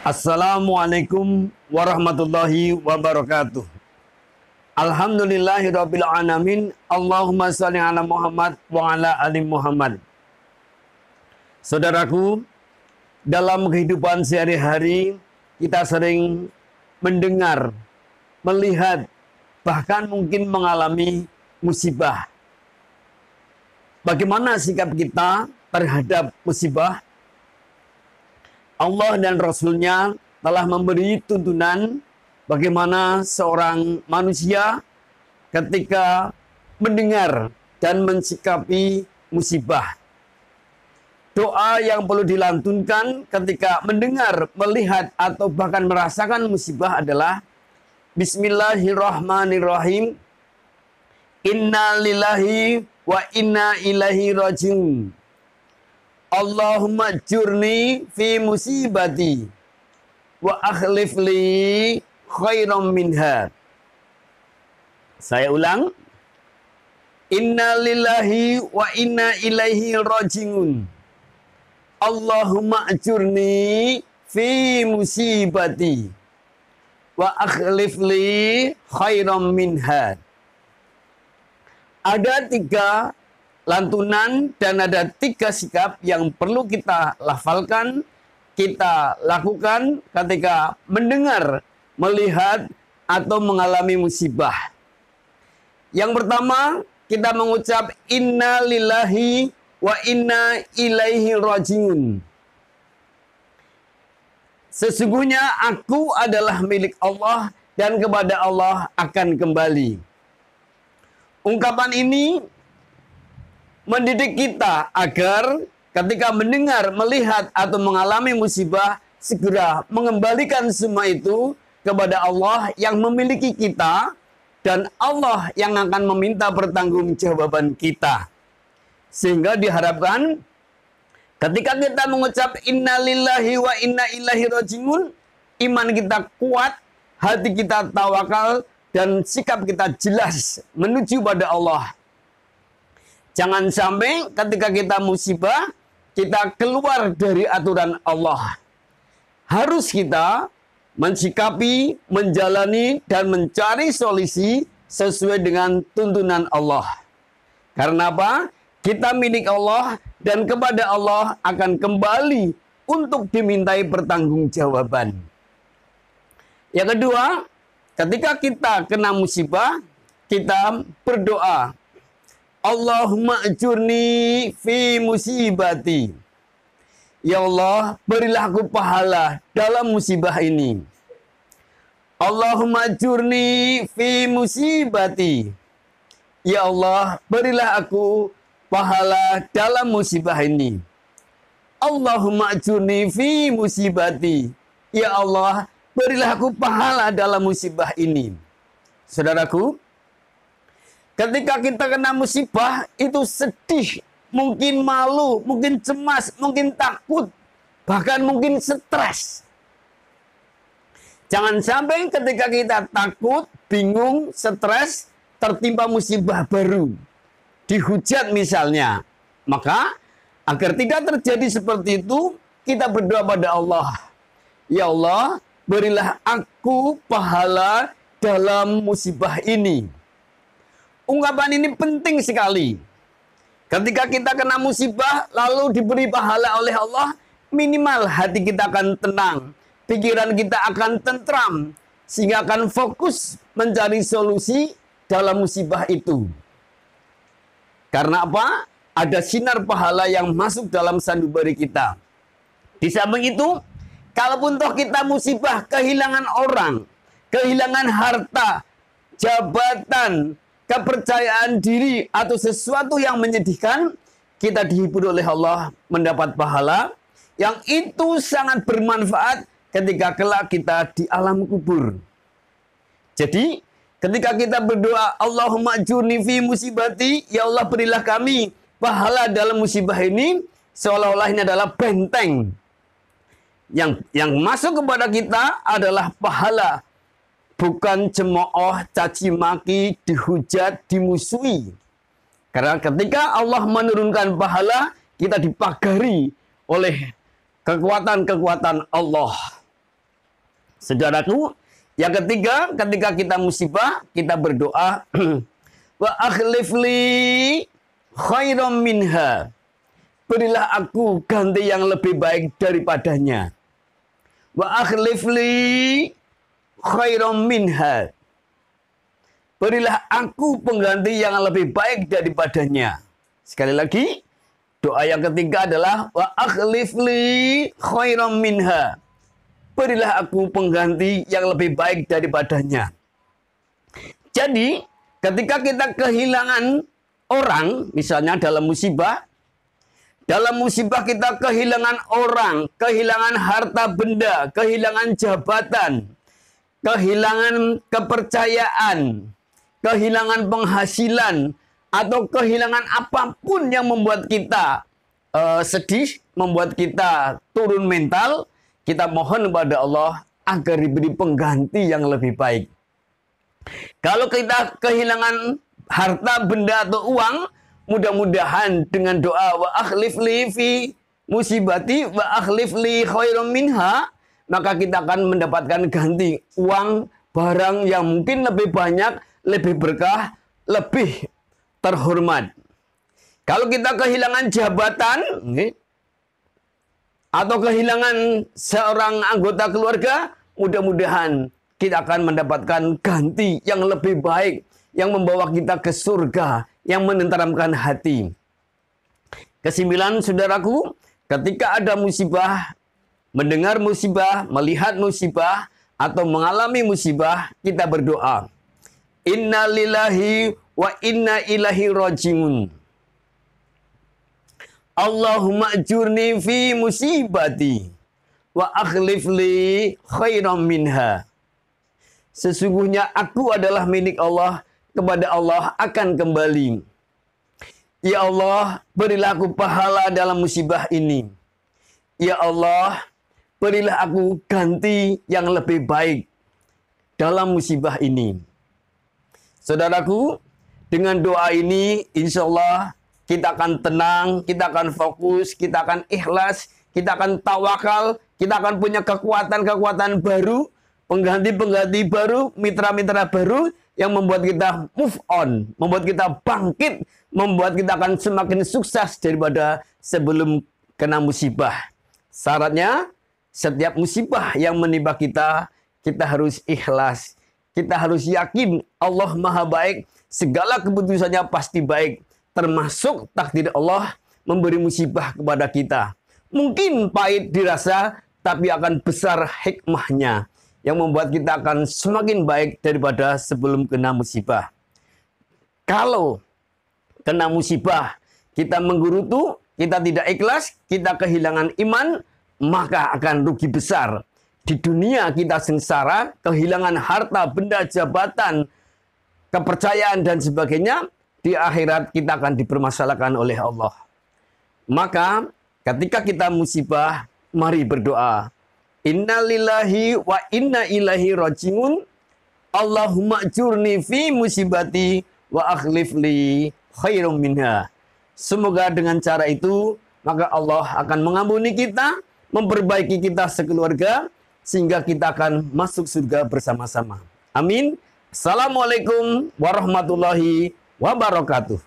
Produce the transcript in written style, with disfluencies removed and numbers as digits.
Assalamualaikum warahmatullahi wabarakatuh. Alhamdulillahirabbil alamin. Allahumma shalli ala Muhammad wa ala ali Muhammad. Saudaraku, dalam kehidupan sehari-hari kita sering mendengar, melihat, bahkan mungkin mengalami musibah. Bagaimana sikap kita terhadap musibah? Allah dan Rasul-Nya telah memberi tuntunan bagaimana seorang manusia ketika mendengar dan mensikapi musibah. Doa yang perlu dilantunkan ketika mendengar, melihat, atau bahkan merasakan musibah adalah Bismillahirrahmanirrahim. Inna lillahi wa inna ilaihi rajiun. Allahumma jurni fi musibati wa akhlif li khairam minha. Saya ulang. Inna lillahi wa inna ilaihi rajiun. Allahumma jurni fi musibati wa akhlif li khairam minha. Ada 3 lantunan dan ada 3 sikap yang perlu kita lafalkan, kita lakukan ketika mendengar, melihat, atau mengalami musibah. Yang pertama, kita mengucap inna lillahi wa inna ilaihi rajiun. Sesungguhnya aku adalah milik Allah dan kepada Allah akan kembali. Ungkapan ini mendidik kita agar ketika mendengar, melihat, atau mengalami musibah, segera mengembalikan semua itu kepada Allah yang memiliki kita dan Allah yang akan meminta pertanggungjawaban kita. Sehingga diharapkan ketika kita mengucap inna lillahi wa inna ilaihi rajiun, iman kita kuat, hati kita tawakal, dan sikap kita jelas menuju pada Allah. Jangan sampai ketika kita musibah, kita keluar dari aturan Allah. Harus kita mensikapi, menjalani, dan mencari solusi sesuai dengan tuntunan Allah. Karena apa? Kita milik Allah dan kepada Allah akan kembali untuk dimintai pertanggungjawaban. Yang kedua, ketika kita kena musibah, kita berdoa. Allahumma ajurni fi musibati. Ya Allah, berilah aku pahala dalam musibah ini. Allahumma ajurni fi musibati. Ya Allah, berilah aku pahala dalam musibah ini. Allahumma ajurni fi musibati. Ya Allah, berilah aku pahala dalam musibah ini. Saudaraku, ketika kita kena musibah, itu sedih, mungkin malu, mungkin cemas, mungkin takut, bahkan mungkin stres. Jangan sampai ketika kita takut, bingung, stres, tertimpa musibah baru. Dihujat misalnya. Maka, agar tidak terjadi seperti itu, kita berdoa pada Allah. Ya Allah, berilah aku pahala dalam musibah ini. Ungkapan ini penting sekali. Ketika kita kena musibah, lalu diberi pahala oleh Allah, minimal hati kita akan tenang, pikiran kita akan tentram, sehingga akan fokus mencari solusi dalam musibah itu. Karena apa? Ada sinar pahala yang masuk dalam sanubari kita. Di samping itu, kalaupun toh kita musibah, kehilangan orang, kehilangan harta, jabatan, kepercayaan diri, atau sesuatu yang menyedihkan, kita dihibur oleh Allah mendapat pahala yang itu sangat bermanfaat ketika kelak kita di alam kubur. Jadi, ketika kita berdoa, Allahumma ajurni fi musibati, ya Allah berilah kami pahala dalam musibah ini, seolah-olah ini adalah benteng. Yang masuk kepada kita adalah pahala. Bukan cemooh, caci maki, dihujat, dimusuhi. Karena ketika Allah menurunkan pahala, kita dipagari oleh kekuatan-kekuatan Allah. Saudaraku, yang ketiga, ketika kita musibah, kita berdoa, wa akhlifli khairam minha. Berilah aku ganti yang lebih baik daripadanya. Wa akhlifli khairam minha. Berilah aku pengganti yang lebih baik daripadanya. Sekali lagi, doa yang ketiga adalah wa akhlifli khairam minha. Berilah aku pengganti yang lebih baik daripadanya. Jadi, ketika kita kehilangan orang, misalnya dalam musibah kita kehilangan orang, kehilangan harta benda, kehilangan jabatan, kehilangan kepercayaan, kehilangan penghasilan, atau kehilangan apapun yang membuat kita sedih, membuat kita turun mental, kita mohon kepada Allah agar diberi pengganti yang lebih baik. Kalau kita kehilangan harta benda atau uang, mudah-mudahan dengan doa wa akhlifli fi musibati wa akhlifli khairam minha, maka kita akan mendapatkan ganti uang, barang yang mungkin lebih banyak, lebih berkah, lebih terhormat. Kalau kita kehilangan jabatan atau kehilangan seorang anggota keluarga, mudah-mudahan kita akan mendapatkan ganti yang lebih baik, yang membawa kita ke surga, yang menenteramkan hati. Kesembilan, saudaraku, ketika ada musibah, mendengar musibah, melihat musibah, atau mengalami musibah, kita berdoa. Inna lillahi wa inna ilaihi rajiun. Allahumma ajurni fi musibati wa akhlif li khairam minha. Sesungguhnya aku adalah milik Allah, kepada Allah akan kembali. Ya Allah, berilah aku pahala dalam musibah ini. Ya Allah, berilah aku ganti yang lebih baik dalam musibah ini. Saudaraku, dengan doa ini, insya Allah kita akan tenang, kita akan fokus, kita akan ikhlas, kita akan tawakal, kita akan punya kekuatan-kekuatan baru, pengganti-pengganti baru, mitra-mitra baru, yang membuat kita move on, membuat kita bangkit, membuat kita akan semakin sukses daripada sebelum kena musibah. Syaratnya, setiap musibah yang menimpa kita, kita harus ikhlas. Kita harus yakin Allah Maha Baik, segala keputusannya pasti baik. Termasuk takdir Allah memberi musibah kepada kita. Mungkin pahit dirasa, tapi akan besar hikmahnya, yang membuat kita akan semakin baik daripada sebelum kena musibah. Kalau kena musibah, kita menggerutu, kita tidak ikhlas, kita kehilangan iman, maka akan rugi besar. Di dunia kita sengsara, kehilangan harta, benda, jabatan, kepercayaan, dan sebagainya. Di akhirat kita akan dipermasalahkan oleh Allah. Maka ketika kita musibah, mari berdoa. Inna lillahi wa inna ilaihi rajiun. Allahumma ajurni fi musibati wa akhlif li khairum minha. Semoga dengan cara itu, maka Allah akan mengampuni kita, memperbaiki kita sekeluarga, sehingga kita akan masuk surga bersama-sama. Amin. Assalamualaikum warahmatullahi wabarakatuh.